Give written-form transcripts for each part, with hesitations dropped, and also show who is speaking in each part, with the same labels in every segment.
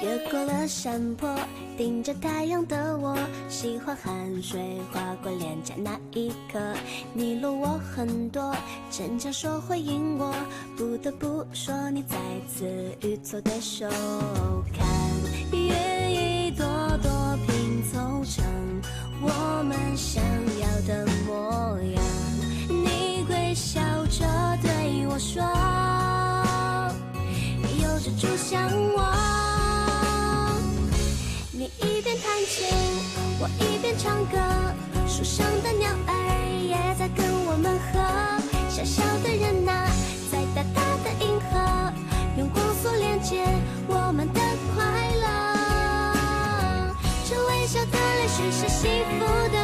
Speaker 1: 越过了山坡，顶着太阳的我，喜欢汗水划过脸颊那一刻。你落我很多，逞强说回应我，不得不说你再次与错对手。看云一朵朵拼凑成我们想要的模样，你微笑着对我说，有着主向我。你一边弹琴，我一边唱歌，树上的鸟儿也在跟我们和。小小的人啊，在大大的银河，用光速连接我们的快乐。这微笑的泪水是幸福的，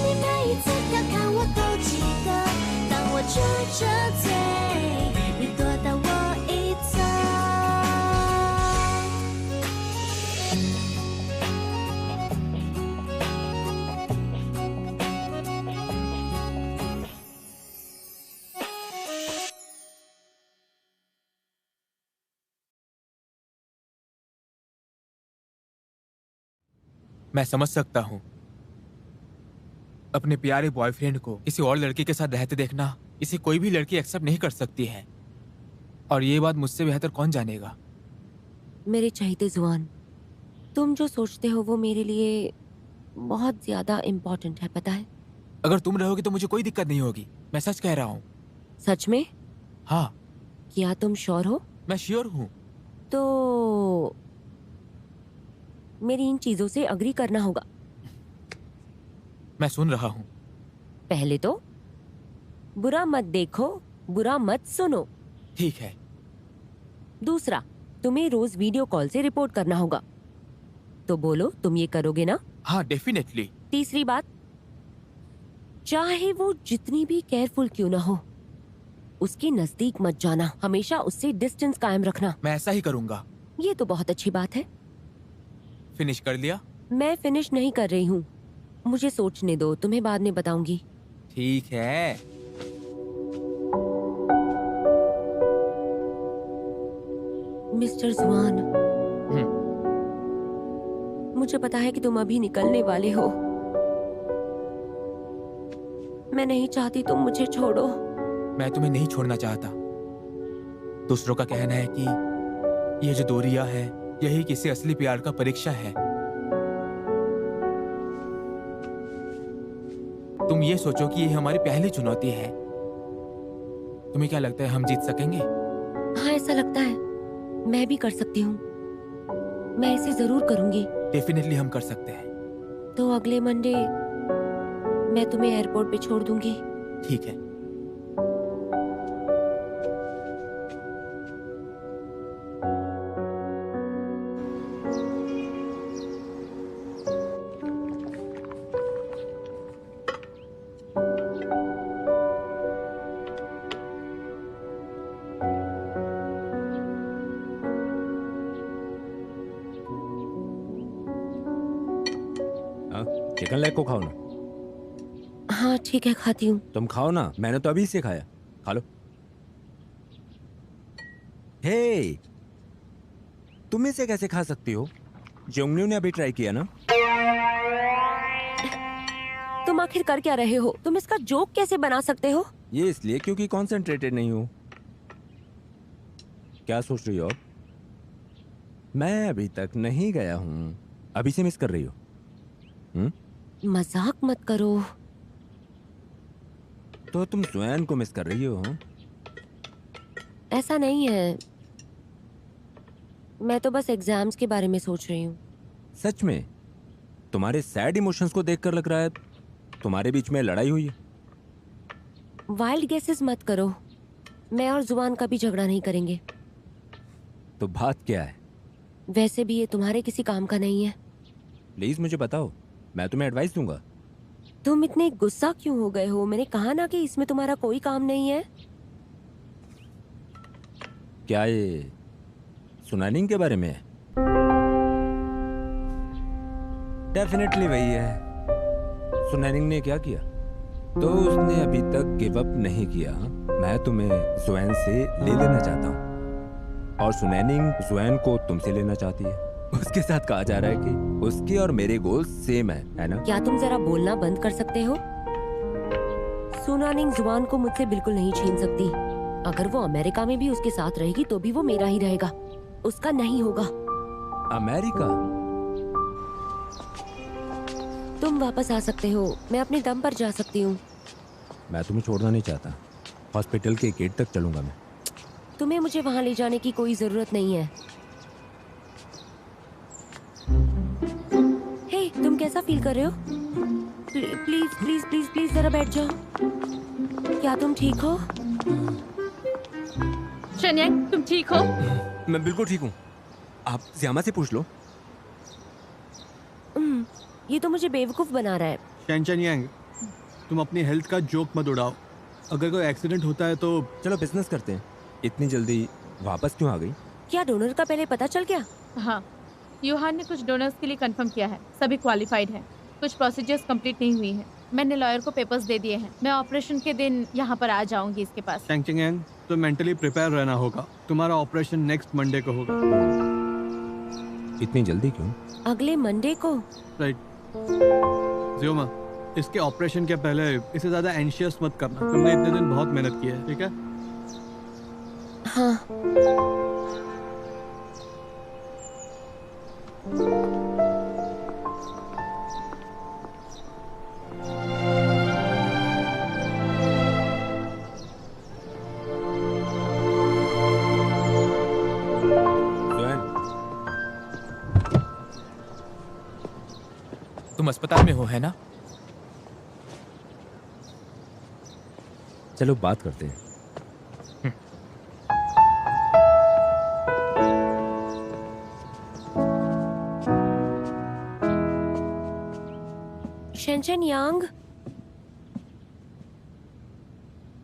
Speaker 1: 你每一次调侃我都记得。当我撅着嘴，你躲到我一侧。
Speaker 2: मैं समझ सकता हूँ। अपने प्यारे बॉयफ्रेंड को किसी और लड़के के साथ रहते देखना इसे कोई भी लड़की एक्सेप्ट नहीं कर सकती है, और ये बात मुझसे बेहतर कौन जानेगा।
Speaker 3: मेरे चाहते जुआन, तुम जो सोचते हो वो मेरे लिए बहुत ज्यादा इम्पोर्टेंट है, पता है।
Speaker 2: अगर तुम रहोगे तो मुझे कोई दिक्कत नहीं होगी, मैं सच कह रहा हूँ।
Speaker 3: सच में?
Speaker 2: हाँ।
Speaker 3: क्या तुम श्योर हो?
Speaker 2: मैं श्योर हूँ।
Speaker 3: तो मेरी इन चीजों से अग्री करना होगा।
Speaker 2: मैं सुन रहा हूँ।
Speaker 3: पहले तो बुरा मत देखो, बुरा मत सुनो।
Speaker 2: ठीक है।
Speaker 3: दूसरा, तुम्हें रोज वीडियो कॉल से रिपोर्ट करना होगा। तो बोलो, तुम ये करोगे ना?
Speaker 2: हाँ, डेफिनेटली।
Speaker 3: तीसरी बात, चाहे वो जितनी भी केयरफुल क्यों ना हो, उसके नजदीक मत जाना, हमेशा उससे डिस्टेंस कायम रखना।
Speaker 2: मैं ऐसा ही करूँगा।
Speaker 3: ये तो बहुत अच्छी बात है।
Speaker 2: फिनिश कर लिया?
Speaker 3: मैं फिनिश नहीं कर रही हूँ, मुझे सोचने दो, तुम्हें बाद में बताऊंगी।
Speaker 2: ठीक है।
Speaker 3: मिस्टर जुआन, मुझे पता है कि तुम अभी निकलने वाले हो। मैं नहीं चाहती तुम मुझे छोड़ो।
Speaker 2: मैं तुम्हें नहीं छोड़ना चाहता। दूसरों का कहना है कि ये जो दूरियां है यही किसी असली प्यार का परीक्षा है। तुम ये सोचो कि ये हमारी पहली चुनौती है। तुम्हें क्या लगता है हम जीत सकेंगे?
Speaker 3: हाँ, ऐसा लगता है। मैं भी कर सकती हूँ, मैं इसे जरूर करूंगी।
Speaker 2: डेफिनेटली हम कर सकते हैं।
Speaker 3: तो अगले मंडे मैं तुम्हें एयरपोर्ट पे छोड़ दूंगी।
Speaker 2: ठीक है।
Speaker 4: चिकन लेग को खाओ ना।
Speaker 3: हाँ ठीक है, खाती हूँ।
Speaker 4: तुम खाओ ना, मैंने तो अभी से खाया। खा लो। हे, तुम इसे कैसे खा सकती हो? जोंगन्यू ने अभी ट्राई किया ना।
Speaker 3: तुम आखिर कर क्या रहे हो? तुम इसका जोक कैसे बना सकते हो?
Speaker 4: ये इसलिए क्योंकि कॉन्सेंट्रेटेड नहीं हूँ। क्या सोच रही हो? मैं अभी तक नहीं गया हूँ। अभी से मिस कर रही हो?
Speaker 3: मजाक मत करो।
Speaker 4: तो तुम स्वयं को मिस कर रही हो?
Speaker 3: ऐसा नहीं है, मैं तो बस एग्जाम्स के बारे में सोच रही हूँ।
Speaker 4: सच में? तुम्हारे सैड इमोशंस को देखकर लग रहा है तुम्हारे बीच में लड़ाई हुई है।
Speaker 3: वाइल्ड गेसेस मत करो, मैं और जुबान कभी झगड़ा नहीं करेंगे।
Speaker 4: तो बात क्या है?
Speaker 3: वैसे भी ये तुम्हारे किसी काम का नहीं है।
Speaker 4: प्लीज मुझे बताओ, मैं तुम्हें एडवाइस दूंगा।
Speaker 3: तुम इतने गुस्सा क्यों हो गए हो? मैंने कहा ना कि इसमें तुम्हारा कोई काम नहीं है।
Speaker 4: क्या ये सुनानिंग के बारे में है? डेफिनेटली वही है। सुनानिंग ने क्या किया? तो उसने अभी तक गिव अप नहीं किया। मैं तुम्हें स्वयं से ले लेना चाहता हूँ। और सुनैनिंग जुआन को तुमसे लेना चाहती है। उसके साथ कहा जा रहा है कि उसके और मेरे गोल सेम है ना?
Speaker 3: क्या तुम जरा बोलना बंद कर सकते हो? सुनानिंग जुआन को मुझसे बिल्कुल नहीं छीन सकती। अगर वो अमेरिका में भी उसके साथ रहेगी तो भी वो मेरा ही रहेगा, उसका नहीं होगा।
Speaker 4: अमेरिका?
Speaker 3: तुम वापस आ सकते हो, मैं अपने दम पर जा सकती हूँ।
Speaker 4: मैं तुम्हें छोड़ना नहीं चाहता। हॉस्पिटल के गेट तक चलूंगा मैं।
Speaker 3: तुम्हें मुझे वहां ले जाने की कोई जरूरत नहीं है। हे, तुम कैसा फील कर रहे हो? प्लीज प्लीज प्लीज प्लीज जरा बैठ जाओ। क्या तुम ठीक हो?
Speaker 5: शन्यांग, तुम ठीक हो?
Speaker 4: मैं बिल्कुल ठीक हूँ। आप ज़ियामा से पूछ लो।
Speaker 3: ये तो मुझे बेवकूफ बना रहा है।
Speaker 6: शैनचन, तुम अपनी हेल्थ का जोक मत उड़ाओ। अगर कोई एक्सीडेंट होता है तो
Speaker 4: चलो बिजनेस करते हैं। इतनी जल्दी वापस क्यों आ गई?
Speaker 3: क्या डोनर का पहले पता चल गया?
Speaker 5: हाँ, यूहान ने कुछ डोनर्स के लिए कंफर्म किया है, सभी क्वालिफाइड हैं। कुछ प्रोसीजर्स कंप्लीट नहीं हुई हैं। मैंने लॉयर को पेपर्स दे दिए हैं। मैं ऑपरेशन के दिन यहाँ पर आ जाऊंगी इसके पास।
Speaker 6: शैनचन, तो मेंटली प्रिपेयर रहना होगा। तुम्हारा ऑपरेशन नेक्स्ट मंडे को होगा।
Speaker 4: इतनी जल्दी क्यों?
Speaker 3: अगले मंडे को?
Speaker 6: राइट। ज़ियोमा, इसके ऑपरेशन के पहले इसे ज्यादा एंशियस मत करना। तुमने इतने दिन बहुत मेहनत की है, ठीक है?
Speaker 3: हाँ।
Speaker 2: तुम अस्पताल में हो, है ना?
Speaker 4: चलो बात करते हैं।
Speaker 3: शैनचन यांग?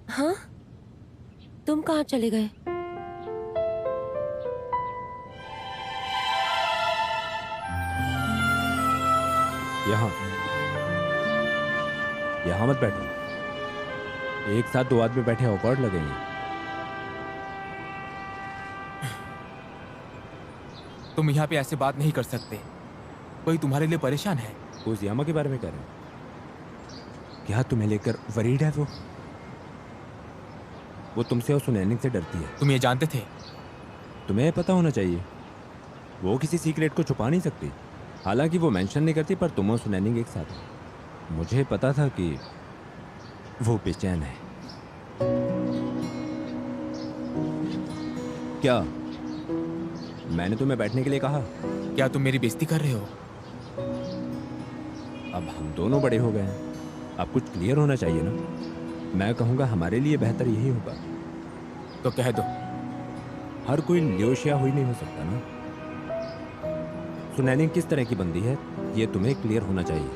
Speaker 3: हाँ, तुम कहाँ चले गए?
Speaker 4: यहाँ मत बैठो। एक साथ दो आदमी बैठे ऑकवर्ड लगेंगे।
Speaker 2: तुम यहाँ पे ऐसे बात नहीं कर सकते। कोई तुम्हारे लिए परेशान है।
Speaker 4: वो ज़ियामा के बारे में कह रहे हो? क्या तुम्हें लेकर वरीड है वो तुमसे और सुनैनिंग से डरती है।
Speaker 2: तुम ये जानते थे?
Speaker 4: तुम्हें पता होना चाहिए। वो किसी सीक्रेट को छुपा नहीं सकती। हालांकि वो मेंशन नहीं करती, पर तुम और सुनैनिंग एक साथ हो। मुझे पता था कि वो बेचैन है। क्या मैंने तुम्हें बैठने के लिए कहा?
Speaker 2: क्या तुम मेरी बेइज्जती कर रहे हो?
Speaker 4: अब हम दोनों बड़े हो गए हैं, अब कुछ क्लियर होना चाहिए ना। मैं कहूँगा हमारे लिए बेहतर यही होगा।
Speaker 2: तो कह दो।
Speaker 4: हर कोई लियोशिया हुई नहीं हो सकता ना। सुनैनिंग किस तरह की बंदी है ये तुम्हें क्लियर होना चाहिए।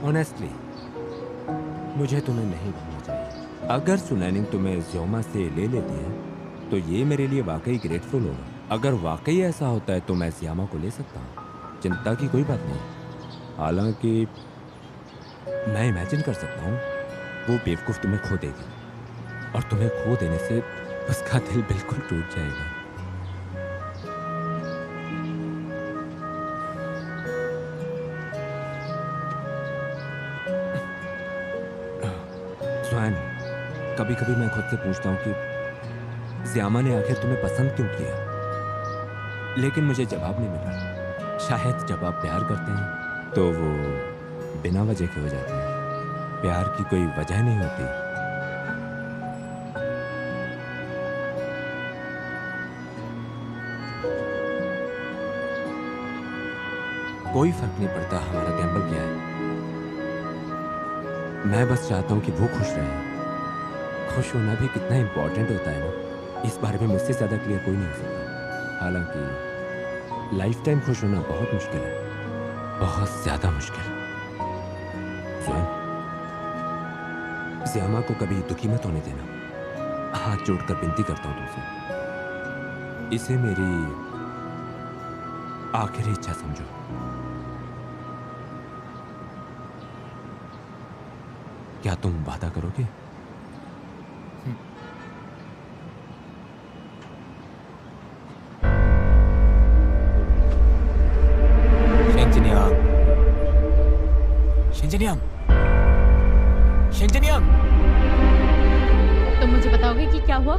Speaker 4: ऑनेस्टली मुझे तुम्हें नहीं बोलना चाहिए। अगर सुनैनिंग तुम्हें ज़ियोमा से ले लेती है तो ये मेरे लिए वाकई ग्रेटफुल होगा। अगर वाकई ऐसा होता है तो मैं ज़ियामा को ले सकता हूँ, चिंता की कोई बात नहीं। हालांकि मैं इमेजिन कर सकता हूँ वो बेवकूफ़ तुम्हें खो देगी और तुम्हें खो देने से उसका दिल बिल्कुल टूट जाएगा। स्वान, कभी कभी मैं खुद से पूछता हूँ कि ज़ियामा ने आखिर तुम्हें पसंद क्यों किया, लेकिन मुझे जवाब नहीं मिला। शायद जब आप प्यार करते हैं तो वो बिना वजह के हो जाते हैं। प्यार की कोई वजह नहीं होती। कोई फर्क नहीं पड़ता हमारा गैम्बल क्या है। मैं बस चाहता हूं कि वो खुश रहे। खुश होना भी कितना इंपॉर्टेंट होता है ना, इस बारे में मुझसे ज्यादा क्लियर कोई नहीं हो सकता। हालांकि लाइफ टाइम खुश होना बहुत मुश्किल है, बहुत ज्यादा मुश्किल। ज़ियामा को कभी दुखी मत होने देना। हाथ जोड़कर विनती करता हूं तुमसे, इसे मेरी आखिरी इच्छा समझो। क्या तुम वादा करोगे?
Speaker 2: शेंजनियांग, शेंजनियांग,
Speaker 5: तुम मुझे बताओगे कि क्या हुआ?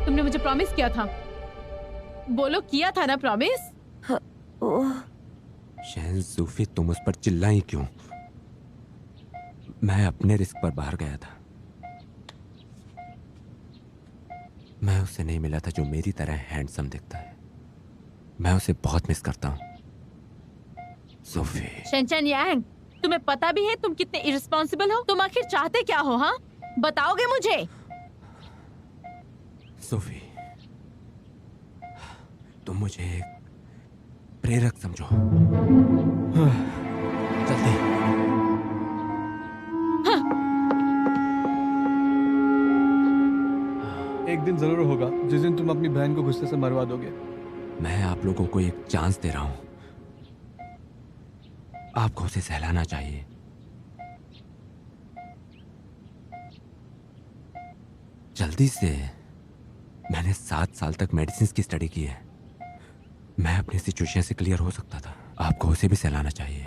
Speaker 5: तुमने मुझे प्रॉमिस किया था। बोलो, किया था ना प्रॉमिस?
Speaker 4: शहन सूफी, तुम उस पर चिल्लाई क्यों? मैं अपने रिस्क पर बाहर गया था। मैं उसे नहीं मिला था जो मेरी तरह हैंडसम दिखता है। मैं उसे बहुत मिस करता हूँ सूफी।
Speaker 5: शेंचनयांग, तुम्हें पता भी है तुम कितने इर्रिस्पॉन्सिबल हो? तुम आखिर चाहते क्या हो? हाँ, बताओगे मुझे?
Speaker 4: सूफी, तुम मुझे एक प्रेरक समझो। जल्दी।
Speaker 6: एक दिन जरूर होगा जिस दिन तुम अपनी बहन को गुस्से से मरवा दोगे।
Speaker 4: मैं आप लोगों को एक चांस दे रहा हूं। आपको उसे सहलाना चाहिए। जल्दी से। मैंने 7 साल तक मेडिसिन की स्टडी की है। मैं अपनी सिचुएशन से क्लियर हो सकता था। आपको उसे भी सहलाना चाहिए।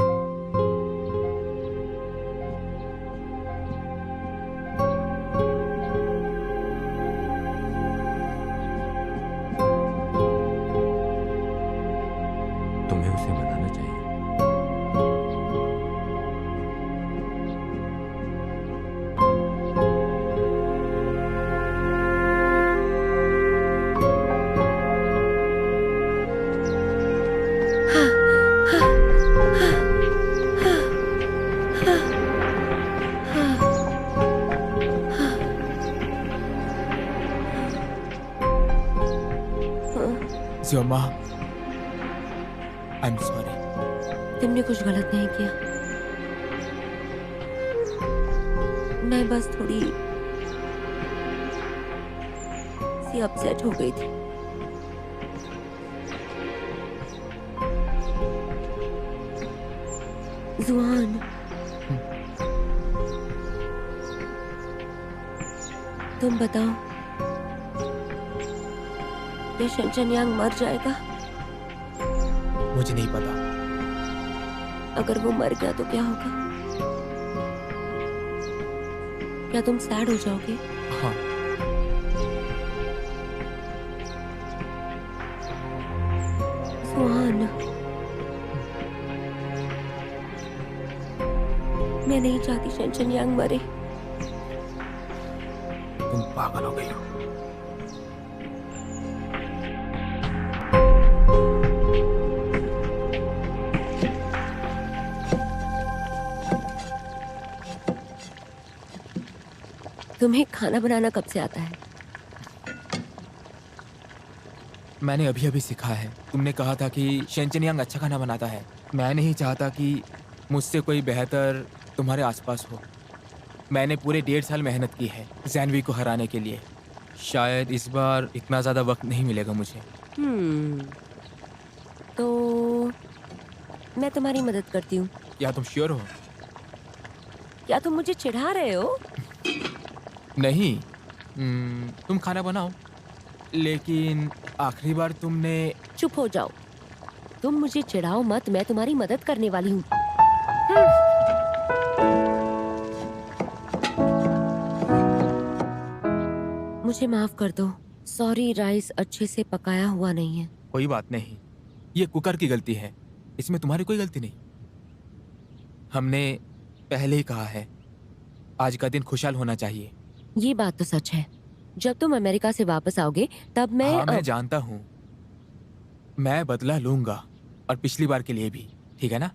Speaker 4: तुम्हें उसे मनाना चाहिए।
Speaker 2: ज़्योमा, आई एम सॉरी।
Speaker 3: तुमने कुछ गलत नहीं किया। मैं बस थोड़ी सी अपसेट हो गई थी। जुआन, तुम बताओ, क्या शेंचनयांग मर जाएगा?
Speaker 2: मुझे नहीं पता।
Speaker 3: अगर वो मर गया तो क्या होगा? क्या तुम सैड हो जाओगे?
Speaker 2: हाँ,
Speaker 3: सुहान, मैं नहीं चाहती शेंचनयांग मरे।
Speaker 2: तुम पागल हो गई हो।
Speaker 3: तुम्हें खाना बनाना कब से आता है?
Speaker 2: मैंने अभी अभी सीखा है। तुमने कहा था कि शेंचनयांग अच्छा खाना बनाता है। मैं नहीं चाहता कि मुझसे कोई बेहतर तुम्हारे आसपास हो। मैंने पूरे 1.5 साल मेहनत की है जैनवी को हराने के लिए। शायद इस बार इतना ज़्यादा वक्त नहीं मिलेगा मुझे।
Speaker 3: तो मैं तुम्हारी मदद करती हूँ।
Speaker 2: क्या तुम श्योर हो?
Speaker 3: क्या तुम मुझे चिढ़ा रहे हो?
Speaker 2: नहीं, तुम खाना बनाओ, लेकिन आखिरी बार तुमने...
Speaker 3: चुप हो जाओ। तुम मुझे चिढ़ाओ मत, मैं तुम्हारी मदद करने वाली हूँ। मुझे माफ कर दो। सॉरी, राइस अच्छे से पकाया हुआ नहीं है।
Speaker 2: कोई बात नहीं, ये कुकर की गलती है, इसमें तुम्हारी कोई गलती नहीं। हमने पहले ही कहा है, आज का दिन खुशहाल होना चाहिए।
Speaker 3: ये बात तो सच है। जब तुम अमेरिका से वापस आओगे तब मैं...
Speaker 2: हाँ, मैं जानता हूँ। मैं बदला लूंगा, और पिछली बार के लिए भी, ठीक है ना?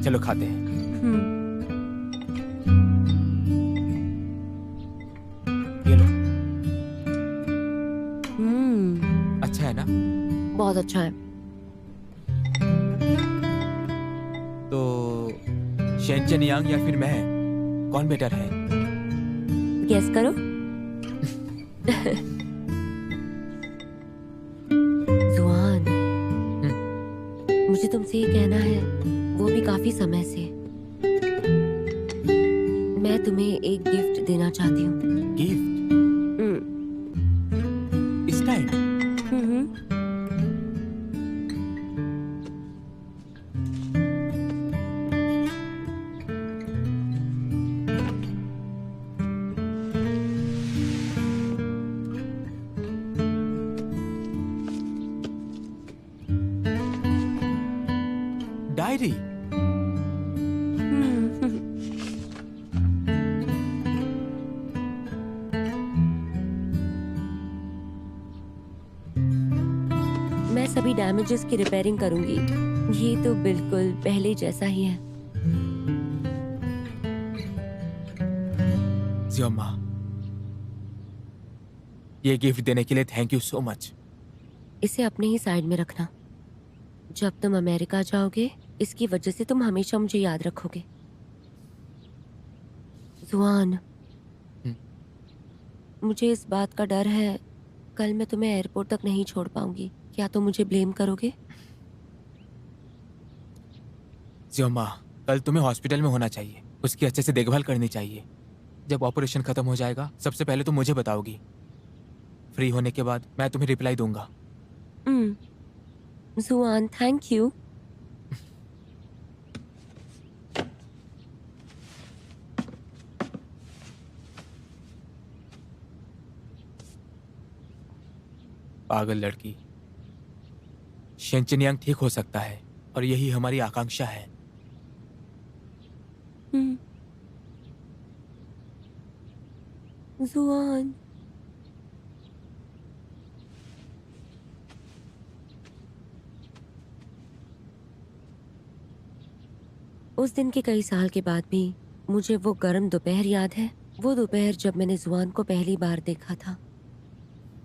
Speaker 2: चलो खाते हैं। ये लो। अच्छा है ना?
Speaker 3: बहुत अच्छा है।
Speaker 2: तो शेंचनयांग या फिर मैं, कौन बेटर है?
Speaker 3: गेस करो। जुआन, मुझे तुमसे ये कहना है, वो भी काफी समय से। मैं तुम्हें एक गिफ्ट देना चाहती हूँ।
Speaker 2: गिफ्ट? इस टाइम? डायरी?
Speaker 3: मैं सभी डैमेजेस की रिपेयरिंग करूंगी। ये तो बिल्कुल पहले जैसा ही है।
Speaker 2: जियोमा, ये गिफ्ट देने के लिए थैंक यू सो मच।
Speaker 3: इसे अपने ही साइड में रखना। जब तुम अमेरिका जाओगे, इसकी वजह से तुम हमेशा मुझे याद रखोगे। जुआन, मुझे इस बात का डर है, कल मैं तुम्हें एयरपोर्ट तक नहीं छोड़ पाऊंगी। क्या तुम मुझे ब्लेम करोगे?
Speaker 2: जियोमा, कल तुम्हें हॉस्पिटल में होना चाहिए, उसकी अच्छे से देखभाल करनी चाहिए। जब ऑपरेशन खत्म हो जाएगा, सबसे पहले तुम मुझे बताओगी। फ्री होने के बाद मैं तुम्हें रिप्लाई दूंगा।
Speaker 3: जुआन, थैंक यू।
Speaker 2: पागल लड़की। शेंचनियांग ठीक हो सकता है और यही हमारी आकांक्षा है।
Speaker 3: जुआन, उस दिन के कई साल के बाद भी मुझे वो गर्म दोपहर याद है। वो दोपहर जब मैंने जुआन को पहली बार देखा था।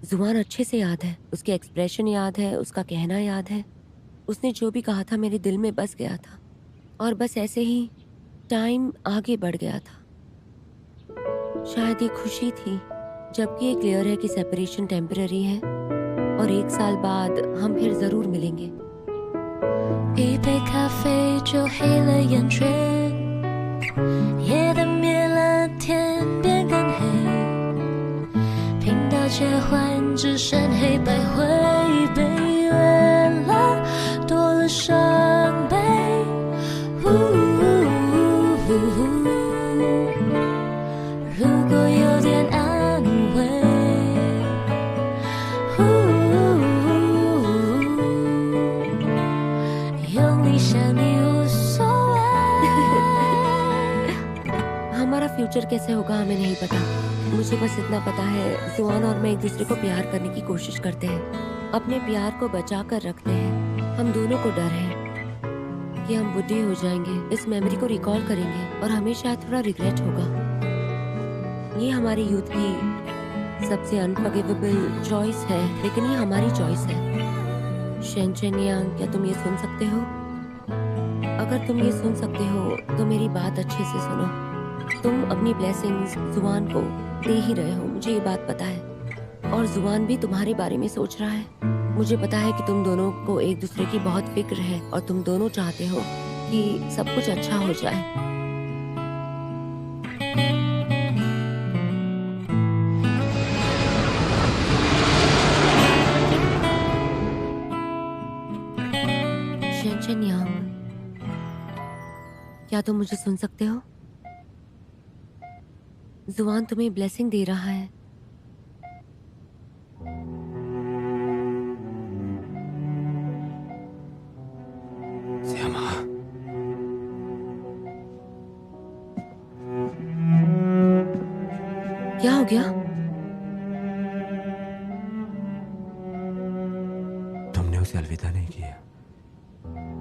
Speaker 3: जुआन अच्छे से याद है, उसके एक्सप्रेशन याद है, उसका कहना याद है। उसने जो भी कहा था मेरे दिल में बस गया था। और बस ऐसे ही टाइम आगे बढ़ गया था। शायद ये खुशी थी, जबकि ये क्लियर है कि सेपरेशन टेम्पररी है और 1 साल बाद हम फिर जरूर मिलेंगे।
Speaker 1: 一杯咖啡就黑了眼圈，夜灯灭了，天边更黑，频道切换只剩黑白灰，被月亮多了伤悲。如果有点安慰。
Speaker 3: हमारा फ्यूचर कैसे होगा हमें नहीं पता। मुझे बस इतना पता है, जुआन और मैं एक दूसरे को प्यार करने की कोशिश करते हैं, अपने प्यार को बचा कर रखते हैं। हम दोनों को डर है कि हम बुढ़े हो जाएंगे, इस मेमोरी को रिकॉल करेंगे और हमें शायद थोड़ा रिग्रेट होगा। ये हमारी यूथ की सबसे अनफॉरगिवेबल चॉइस है, लेकिन ये हमारी चॉइस है। शेंचनियांग, क्या तुम ये सुन सकते हो? अगर तुम ये सुन सकते हो तो मेरी बात अच्छे से सुनो। तुम अपनी ब्लेसिंग्स जुआन को दे ही रहे हो, मुझे ये बात पता है। और जुआन भी तुम्हारे बारे में सोच रहा है। मुझे पता है कि तुम दोनों को एक दूसरे की बहुत फिक्र है और तुम दोनों चाहते हो कि सब कुछ अच्छा हो जाए। शेंचनियांग, क्या तुम मुझे सुन सकते हो? जुआन तुम्हें ब्लेसिंग दे रहा है।
Speaker 4: जियोमा,
Speaker 3: क्या हो गया?
Speaker 4: तुमने उसे अलविदा नहीं किया।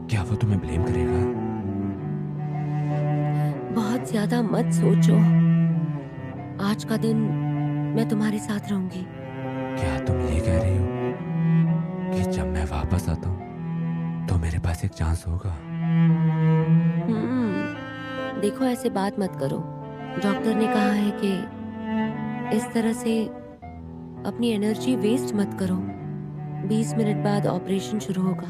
Speaker 4: क्या वो तुम्हें ब्लेम करेगा?
Speaker 3: बहुत ज्यादा मत सोचो। आज का दिन मैं तुम्हारे साथ रहूंगी।
Speaker 4: क्या तुम ये कह रही हो कि जब मैं वापस आता हूँ तो मेरे पास एक चांस होगा?
Speaker 3: देखो, ऐसे बात मत करो। डॉक्टर ने कहा है कि इस तरह से अपनी एनर्जी वेस्ट मत करो। 20 मिनट बाद ऑपरेशन शुरू होगा,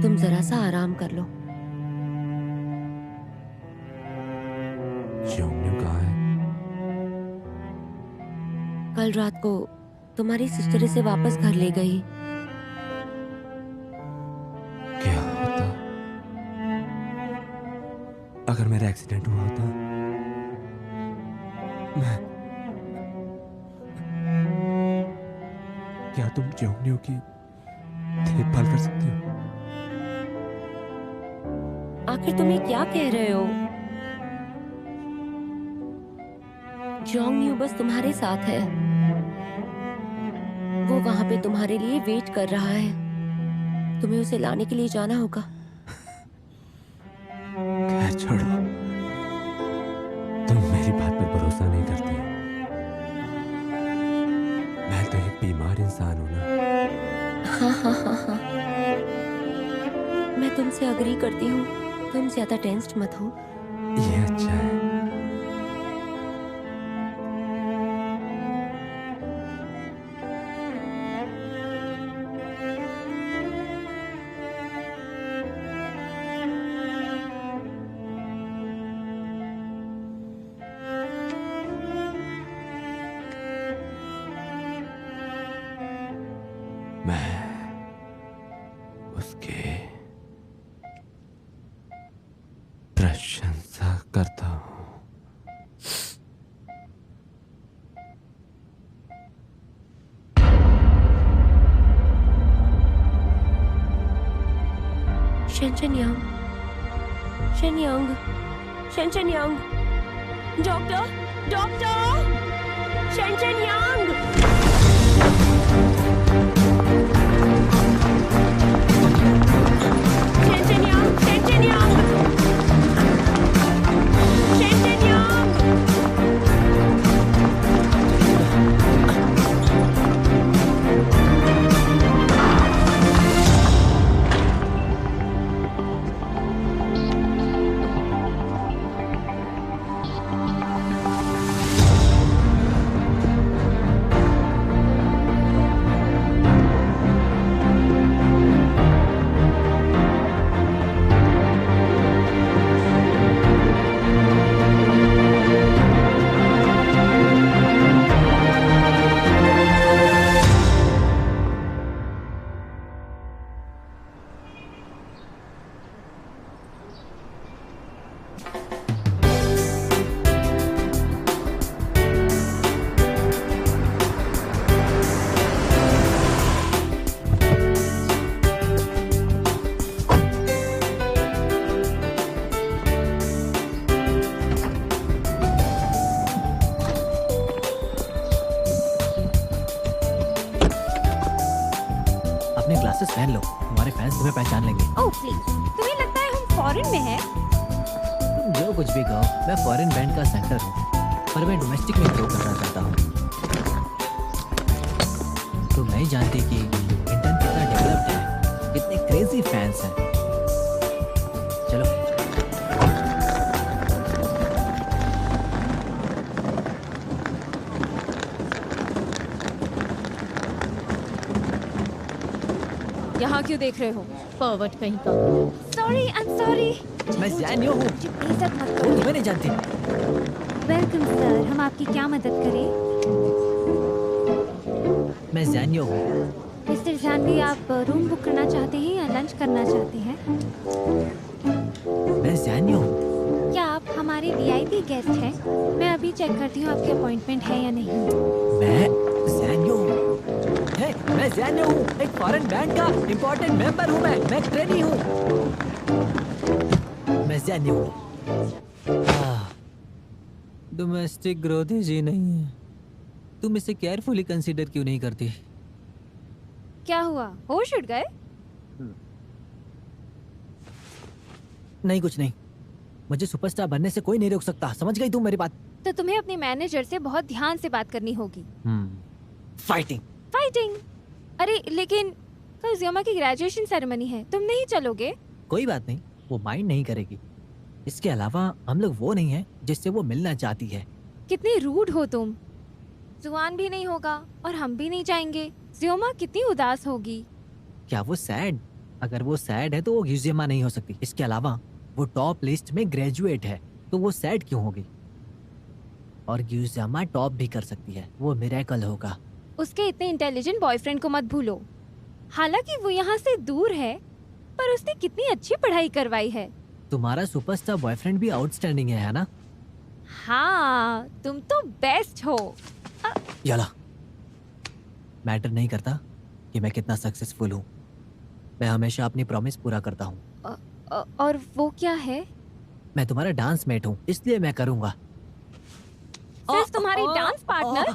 Speaker 3: तुम जरा सा आराम कर लो।
Speaker 4: जोंगन्यू कहाँ है?
Speaker 3: कल रात को तुम्हारी सिस्टर इसे वापस घर ले गई।
Speaker 4: क्या होता अगर मेरा एक्सीडेंट हुआ होता? मैं क्या तुम जोंगन्यू की देखभाल कर सकती हो?
Speaker 3: आखिर तुम ये क्या कह रहे हो? जोंग यू बस तुम्हारे साथ है। वो वहां पे तुम्हारे लिए वेट कर रहा है। तुम्हें उसे लाने के लिए जाना होगा।
Speaker 4: खैर छोड़ो, तुम मेरी बात पर भरोसा नहीं करती। मैं तो एक बीमार इंसान हूं ना।
Speaker 3: हाँ। मैं तुमसे अग्री करती हूँ। तुम ज्यादा टेंस्ड मत हो।
Speaker 4: ये अच्छा है। मैं उसके प्रशंसा करता हूँ।
Speaker 3: शेनचेनयांग, शेनचेनयांग, डॉक्टर, शेनचेनयांग।
Speaker 7: अपने ग्लासेस पहन लो, हमारे फैंस तुम्हें पहचान लेंगे।
Speaker 8: ओह प्लीज, तुम्हें लगता है हम फॉरेन में हैं?
Speaker 7: तुम जो कुछ भी कहो, मैं फॉरेन बैंड का सेंटर हूँ, पर मैं डोमेस्टिक में ग्रो करना चाहता हूँ। तुम नहीं जानती कि इंटर्न कितना डेवलप्ड है, कितने क्रेजी फैंस हैं। चलो।
Speaker 8: यहाँ क्यों देख रहे हो?
Speaker 5: परवर्ट कहीं का।
Speaker 8: Sorry, I am sorry.
Speaker 7: मैं जैनियो हूँ।
Speaker 8: इज्जत मत
Speaker 7: तुम
Speaker 8: करो।
Speaker 7: तुम्हें नहीं जानती।
Speaker 8: वेलकम सर, हम आपकी क्या मदद करें?
Speaker 7: मैं जैनियो हूँ।
Speaker 8: मिस्टर जानवी, आप रूम बुक करना चाहते हैं या लंच करना चाहते हैं?
Speaker 7: मैं जैनियो हूँ।
Speaker 8: क्या आप हमारे वीआईपी गेस्ट हैं? मैं अभी चेक करती हूँ आपकी अपॉइंटमेंट है या नहीं।
Speaker 7: मैं जैनियो हूँ। मैं जैनियो हूँ, एक फॉरेन बैंड का इम्पोर्टेंट मेंबर हूँ। मैं ट्रेनी हूँ। मैं जैनियो हूँ। डोमेस्टिक ग्रोथ जी नहीं है। तुम इसे केयरफुली कंसीडर क्यों नहीं करती?
Speaker 8: क्या हुआ, होश उड़ गए?
Speaker 7: नहीं, कुछ नहीं। मुझे सुपरस्टार बनने से कोई नहीं रोक सकता। समझ गई तुम मेरी बात?
Speaker 8: तो तुम्हें अपने मैनेजर से बहुत ध्यान से बात करनी होगी।
Speaker 7: फाइटिंग।
Speaker 8: अरे लेकिन कल ज़ियोमा की ग्रेजुएशन सेरेमनी है, तुम नहीं चलोगे?
Speaker 7: कोई बात नहीं, वो माइंड नहीं करेगी। इसके अलावा हम लोग वो नहीं हैं जिससे वो मिलना चाहती है।
Speaker 8: कितनी रूड हो तुम। जुआन भी नहीं होगा और हम भी नहीं जाएंगे। ज़ियोमा कितनी उदास होगी।
Speaker 7: क्या वो सैड? अगर वो सैड है तो वो ग्यूजियमा नहीं हो सकती। इसके अलावा वो टॉप लिस्ट में ग्रेजुएट है, तो वो सैड क्यों होगी? और ग्यूजियमा टॉप भी कर सकती है, वो मिरेकल होगा।
Speaker 8: उसके इतने इंटेलिजेंट बॉयफ्रेंड को मत भूलो। हालांकि वो यहाँ से दूर है, पर उसने कितनी अच्छी पढ़ाई करवाई है।
Speaker 7: तुम्हारा सुपरस्टार बॉयफ्रेंड भी आउटस्टैंडिंग है ना?
Speaker 8: हाँ, तुम तो बेस्ट हो।
Speaker 7: याला, मैटर नहीं करता कि मैं कितना सक्सेसफुल हूँ। मैं हमेशा अपनी प्रॉमिस पूरा करता हूँ।
Speaker 8: और वो क्या है?
Speaker 7: मैं तुम्हारा डांस मेट हूँ, इसलिए मैं करूँगा।
Speaker 8: सिर्फ तुम्हारी डांस पार्टनर?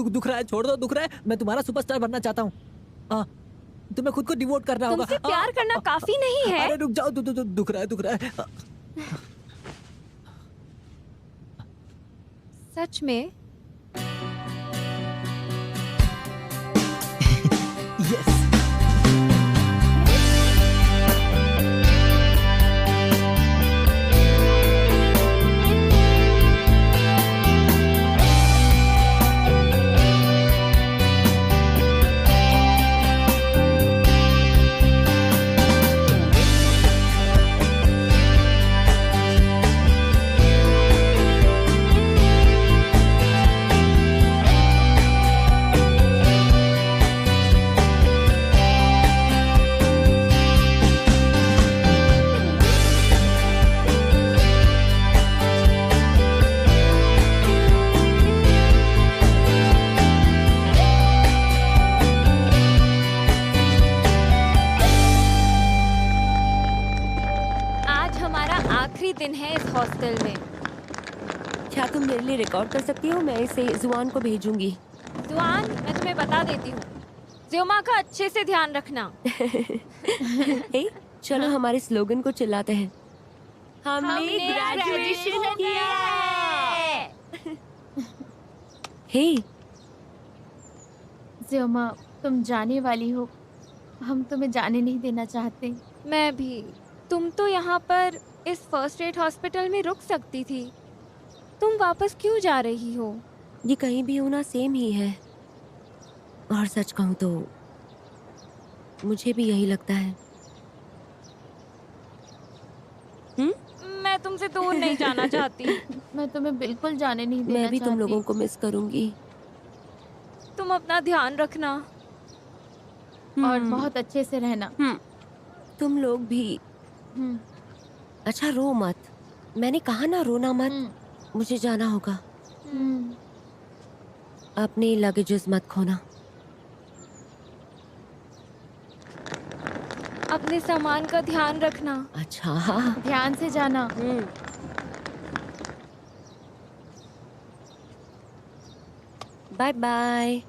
Speaker 7: दुख रहा है, छोड़ दो, दुख रहा है। मैं तुम्हारा सुपरस्टार बनना चाहता हूँ। तुम्हें खुद को डिवोट करना होगा।
Speaker 8: तुमसे प्यार करना काफी नहीं है?
Speaker 7: अरे रुक जाओ, दुख रहा है, दुख रहा है।
Speaker 8: सच में?
Speaker 7: यस।
Speaker 8: दिन है इस हॉस्टल में।
Speaker 3: क्या तुम मेरे लिए रिकॉर्ड कर सकती हो? मैं इसे जुआन को भेजूंगी।
Speaker 8: जुआन, मैं तुम्हें बता देती हूँ, ज़्योमा का अच्छे से ध्यान रखना।
Speaker 3: हे, चलो हमारे स्लोगन को चिल्लाते हैं। हमने ग्रेजुएशन किया है। हे,
Speaker 5: ज़्योमा, तुम जाने वाली हो, हम तुम्हें जाने नहीं देना चाहते।
Speaker 8: मैं भी। तुम तो यहाँ पर इस फर्स्ट एड हॉस्पिटल में रुक सकती थी, तुम वापस क्यों जा रही हो?
Speaker 3: ये कहीं भी होना सेम ही है, और सच कहूँ तो मुझे भी यही लगता है।
Speaker 8: मैं तुमसे दूर नहीं जाना चाहती।
Speaker 5: मैं तुम्हें बिल्कुल जाने नहीं देना
Speaker 3: मैं भी
Speaker 5: चाहती।
Speaker 3: तुम लोगों को मिस करूंगी।
Speaker 8: तुम अपना ध्यान रखना
Speaker 5: और बहुत अच्छे से रहना।
Speaker 3: तुम लोग भी। अच्छा, रो मत। मैंने कहा ना, रोना मत। मुझे जाना होगा। अपने लगेजेस मत खोना।
Speaker 8: अपने सामान का ध्यान रखना।
Speaker 3: अच्छा, हाँ।
Speaker 5: ध्यान से जाना।
Speaker 3: Bye bye.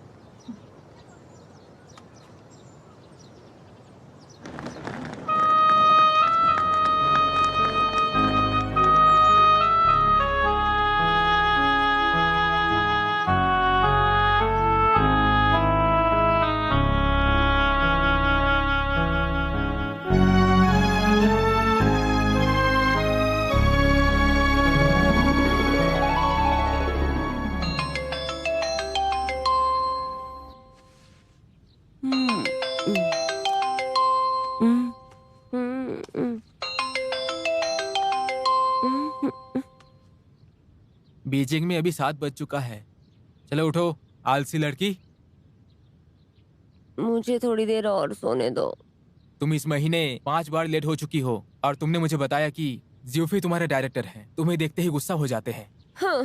Speaker 2: बीजिंग में अभी 7 बज चुका है। चलो उठो, आलसी लड़की।
Speaker 3: मुझे थोड़ी देर और सोने दो।
Speaker 2: तुम इस महीने 5 बार लेट हो चुकी हो, और तुमने मुझे बताया कि ज़्यूफी तुम्हारे डायरेक्टर हैं। तुम्हें देखते ही गुस्सा हो जाते हैं।
Speaker 3: हाँ,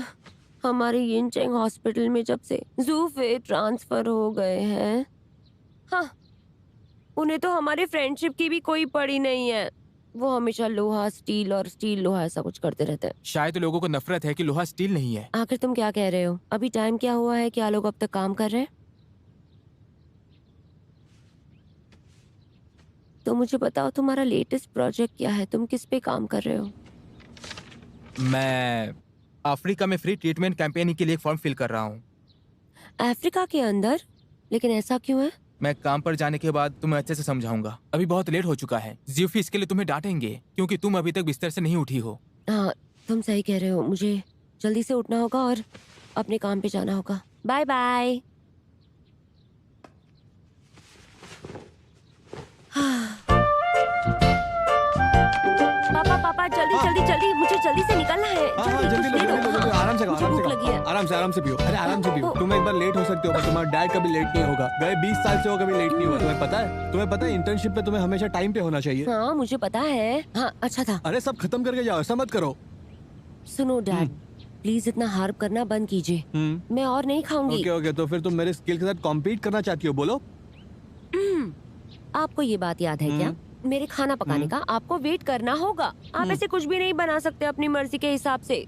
Speaker 3: हमारे यिनचेंग हॉस्पिटल में जब से ज़ूफे ट्रांसफर हो गए हैं, हाँ, उन्हें तो हमारे फ्रेंडशिप की भी कोई पड़ी नहीं है। वो हमेशा लोहा स्टील और स्टील लोहा ऐसा कुछ करते रहते हैं।
Speaker 2: शायद लोगों को नफरत है कि लोहा स्टील नहीं है।
Speaker 3: आखिर तुम क्या कह रहे हो? अभी टाइम क्या हुआ है? क्या लोग अब तक काम कर रहे हैं? तो मुझे बताओ, तुम्हारा लेटेस्ट प्रोजेक्ट क्या है? तुम किस पे काम कर रहे हो?
Speaker 2: मैं अफ्रीका में फ्री ट्रीटमेंट कैंपेनिंग के लिए एक फॉर्म फिल कर रहा हूँ।
Speaker 3: अफ्रीका के अंदर? लेकिन ऐसा क्यों है?
Speaker 2: मैं काम पर जाने के बाद तुम्हें अच्छे से समझाऊंगा। अभी बहुत लेट हो चुका है। ज़्यूफी इसके लिए तुम्हें डांटेंगे क्योंकि तुम अभी तक बिस्तर से नहीं उठी हो।
Speaker 3: हाँ, तुम सही कह रहे हो। मुझे जल्दी से उठना होगा और अपने काम पे जाना होगा। Bye bye. पापा जल्दी जल्दी जल्दी, मुझे जल्दी से निकलना है।
Speaker 6: जल्दी आराम से आराम से पियो। अरे आराम से पियो। तुम एक बार लेट हो सकते हो, पर तुम्हारा डैड कभी लेट नहीं होगा। गए 20 साल से वो कभी लेट नहीं हुआ। तुम्हें पता है इंटर्नशिप पे तुम्हें हमेशा टाइम पे होना चाहिए।
Speaker 3: हाँ, मुझे पता है। हाँ, अच्छा था।
Speaker 6: अरे सब खत्म करके जाओ, ऐसा मत करो।
Speaker 3: सुनो डैड, प्लीज इतना हार्प करना बंद कीजिए। मैं और नहीं खाऊंगी।
Speaker 6: ओके, तो फिर तुम मेरे स्किल के साथ कॉम्पीट करना चाहती हो? बोलो।
Speaker 3: आपको ये बात याद है क्या मेरे खाना पकाने का आपको वेट करना होगा। आप ऐसे कुछ भी नहीं बना सकते अपनी मर्जी के हिसाब से।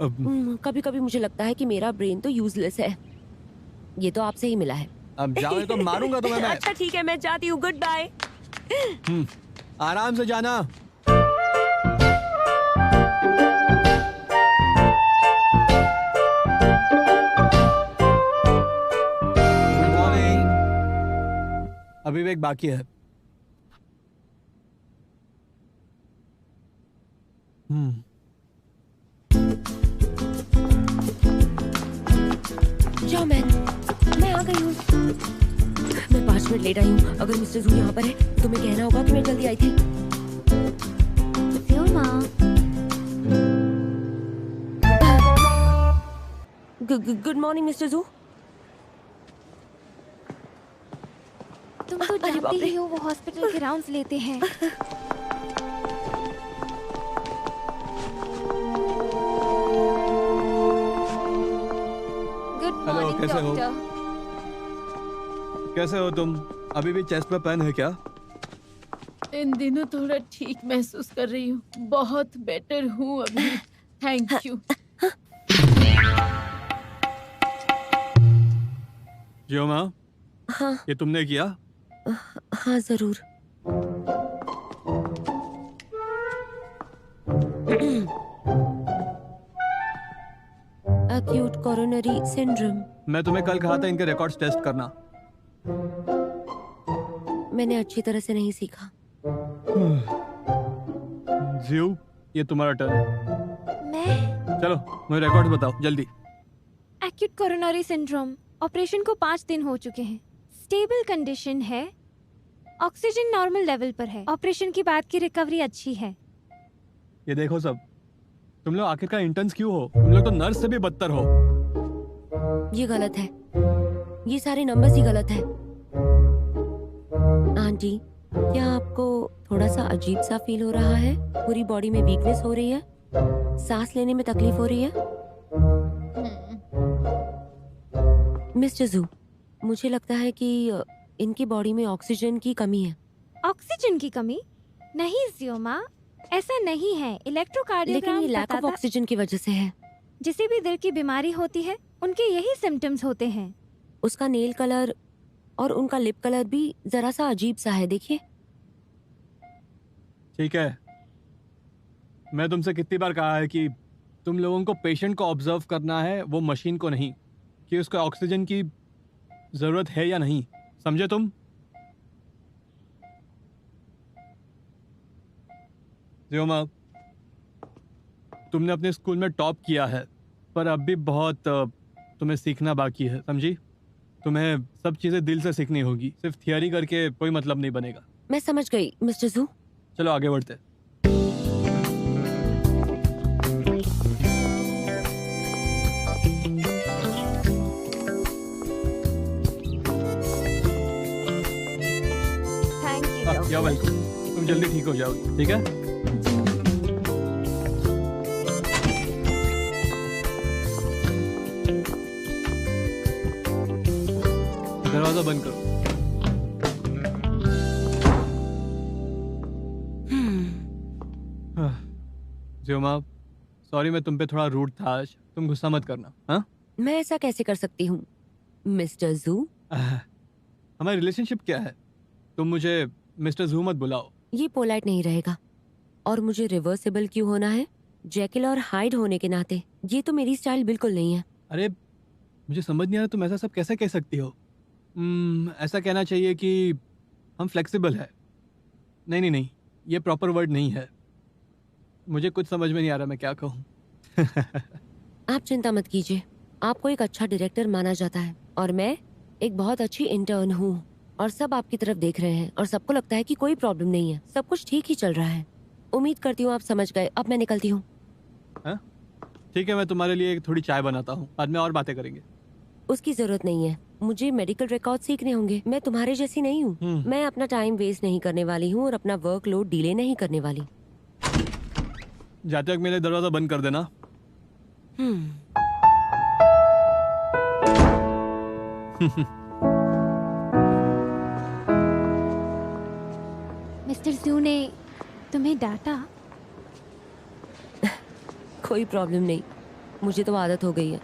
Speaker 3: कभी कभी मुझे लगता है कि मेरा ब्रेन तो यूजलेस है। ये तो आपसे ही मिला है।
Speaker 6: अब जाओ तो मारूंगा तुम्हें मैं।
Speaker 3: अच्छा ठीक है, मैं जाती हूँ। Goodbye.
Speaker 6: आराम से जाना। Good morning. अभी भी एक बाकी है।
Speaker 3: जाओ मैं आ गई हूँ। मैं 5 मिनट लेट आई हूँ। अगर मिस्टर जू यहाँ पर है तो तुम्हें कहना होगा कि मैं जल्दी आई थी। गुड मॉर्निंग मिस्टर जू।
Speaker 8: तुम तो जानती ही हो वो हॉस्पिटल के राउंड्स लेते हैं। गुड मॉर्निंग
Speaker 6: कैसे हो?
Speaker 8: डॉक्टर।
Speaker 6: कैसे हो तुम? अभी भी चेस्ट पे पेन है क्या?
Speaker 5: इन दिनों थोड़ा ठीक महसूस कर रही हूँ। बहुत बेटर हूँ अभी। Thank you.
Speaker 6: जियो माँ,
Speaker 3: हाँ
Speaker 6: ये तुमने किया?
Speaker 3: हाँ जरूर। Acute coronary syndrome.
Speaker 6: मैं तुम्हें कल कहा था इनके रिकॉर्ड्स टेस्ट करना।
Speaker 3: मैंने अच्छी तरह से नहीं सीखा।
Speaker 6: जियो, ये तुम्हारा टर्न है।
Speaker 8: मैं
Speaker 6: चलो मुझे रिकॉर्ड्स बताओ जल्दी।
Speaker 8: Acute coronary syndrome. ऑपरेशन को 5 दिन हो चुके हैं। स्टेबल कंडीशन है। ऑक्सीजन नॉर्मल लेवल पर है। ऑपरेशन के बाद की रिकवरी अच्छी है।
Speaker 6: ये देखो सब, तुम लोग आखिरकार इंटर्न्स क्यों हो? तुम लोग तो नर्स से भी बदतर हो।
Speaker 3: ये गलत है। ये सारे नंबर्स ही गलत है। आंटी, क्या आपको थोड़ा सा अजीब सा फील हो रहा है? पूरी बॉडी में वीकनेस हो रही है? सांस लेने में तकलीफ हो रही है? मिस्टर जू, मुझे लगता है कि इनकी बॉडी में ऑक्सीजन की कमी है।
Speaker 8: ऑक्सीजन की कमी? नहीं जियोमा, ऐसा नहीं है।
Speaker 3: लेकिन
Speaker 8: इलेक्ट्रोकार्डियोग्राम
Speaker 3: ये लैक ऑफ ऑक्सीजन की वजह से है।
Speaker 8: जिसे भी दिल की बीमारी होती है उनके यही सिम्टम्स होते हैं।
Speaker 3: उसका नेल कलर और उनका लिप कलर भी जरा सा अजीब सा है, देखिए।
Speaker 6: ठीक है, मैं तुमसे कितनी बार कहा है कि तुम लोगों को पेशेंट को ऑब्जर्व करना है, वो मशीन को नहीं, कि उसको ऑक्सीजन की जरूरत है या नहीं। समझे तुम? जियोमा, तुमने अपने स्कूल में टॉप किया है, पर अब भी बहुत तुम्हें सीखना बाकी है, समझी? तुम्हें सब चीजें दिल से सीखनी होगी। सिर्फ थियरी करके कोई मतलब नहीं बनेगा।
Speaker 3: मैं समझ गई मिस्टर जू।
Speaker 6: चलो आगे बढ़ते।
Speaker 8: Thank you.
Speaker 6: या वेलकम। तुम जल्दी ठीक हो जाओगी, ठीक है? दरवाजा बंद करो। जियोमा, सॉरी मैं तुम पे थोड़ा रूड था आज। तुम गुस्सा मत करना। हाँ,
Speaker 3: मैं ऐसा कैसे कर सकती हूँ मिस्टर जू?
Speaker 6: हमारी रिलेशनशिप क्या है? तुम मुझे मिस्टर जू मत बुलाओ।
Speaker 3: ये पोलाइट नहीं रहेगा। और मुझे रिवर्सेबल क्यों होना है? जेकिल और हाइड होने के नाते ये तो मेरी स्टाइल बिल्कुल नहीं है।
Speaker 6: अरे मुझे समझ नहीं आ रहा तुम ऐसा सब कैसे कह सकती हो। ऐसा कहना चाहिए कि हम फ्लेक्सिबल है। नहीं नहीं नहीं, ये प्रॉपर वर्ड नहीं है। मुझे कुछ समझ में नहीं आ रहा मैं क्या कहूँ।
Speaker 3: आप चिंता मत कीजिए। आपको एक अच्छा डायरेक्टर माना जाता है और मैं एक बहुत अच्छी इंटर्न हूँ। और सब आपकी तरफ देख रहे हैं और सबको लगता है कि कोई प्रॉब्लम नहीं है, सब कुछ ठीक ही चल रहा है। उम्मीद करती हूँ आप समझ गए। अब मैं निकलती हूँ।
Speaker 6: ठीक है, मैं तुम्हारे लिए एक थोड़ी चाय बनाता हूँ, बाद में और बातें करेंगे।
Speaker 3: उसकी जरूरत नहीं है। मुझे मेडिकल रिकॉर्ड सीखने होंगे। मैं तुम्हारे जैसी नहीं हूँ। मैं अपना टाइम वेस्ट नहीं करने वाली हूँ और अपना वर्कलोड डिले नहीं करने वाली।
Speaker 6: जाते वक्त मेरे दरवाजा बंद कर देना।
Speaker 8: मिस्टर जू ने तुम्हें डांटा?
Speaker 3: कोई प्रॉब्लम नहीं, मुझे तो आदत हो गई है।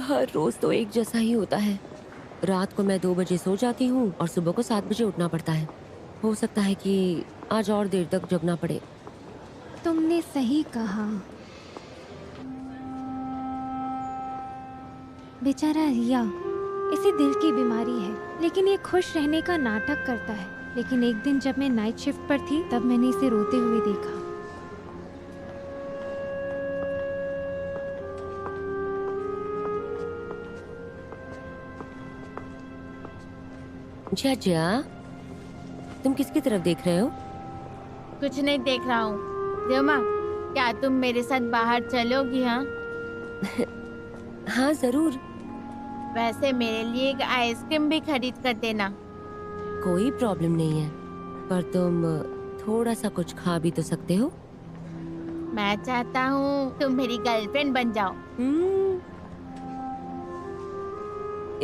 Speaker 3: हर रोज तो एक जैसा ही होता है। रात को मैं 2 बजे सो जाती हूँ और सुबह को 7 बजे उठना पड़ता है। हो सकता है कि आज और देर तक जगना पड़े।
Speaker 8: तुमने सही कहा। बेचारा रिया, इसे दिल की बीमारी है, लेकिन ये खुश रहने का नाटक करता है। लेकिन एक दिन जब मैं नाइट शिफ्ट पर थी, तब मैंने इसे रोते हुए देखा।
Speaker 3: जा, तुम किसकी तरफ देख रहे हो?
Speaker 5: कुछ नहीं देख रहा हूँ। ज़्योमा, क्या तुम मेरे साथ बाहर चलोगी? हाँ
Speaker 3: हाँ जरूर।
Speaker 5: वैसे मेरे लिए एक आइसक्रीम भी खरीद कर देना।
Speaker 3: कोई प्रॉब्लम नहीं है, पर तुम थोड़ा सा कुछ खा भी तो सकते हो।
Speaker 5: मैं चाहता हूँ तुम मेरी गर्लफ्रेंड बन जाओ।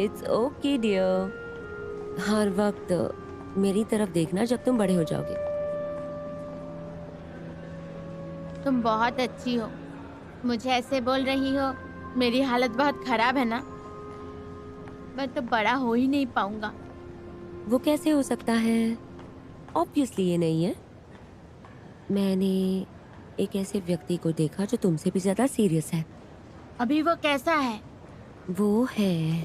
Speaker 3: It's okay dear. हर वक्त मेरी तरफ देखना जब तुम बड़े हो जाओगे।
Speaker 5: तुम बहुत अच्छी हो। मुझे ऐसे बोल रही हो? मेरी हालत बहुत खराब है ना? मैं तो बड़ा हो ही नहीं पाऊंगा।
Speaker 3: वो कैसे हो सकता है? ऑब्वियसली ये नहीं है। मैंने एक ऐसे व्यक्ति को देखा जो तुमसे भी ज्यादा सीरियस है।
Speaker 5: अभी वो कैसा है?
Speaker 3: वो है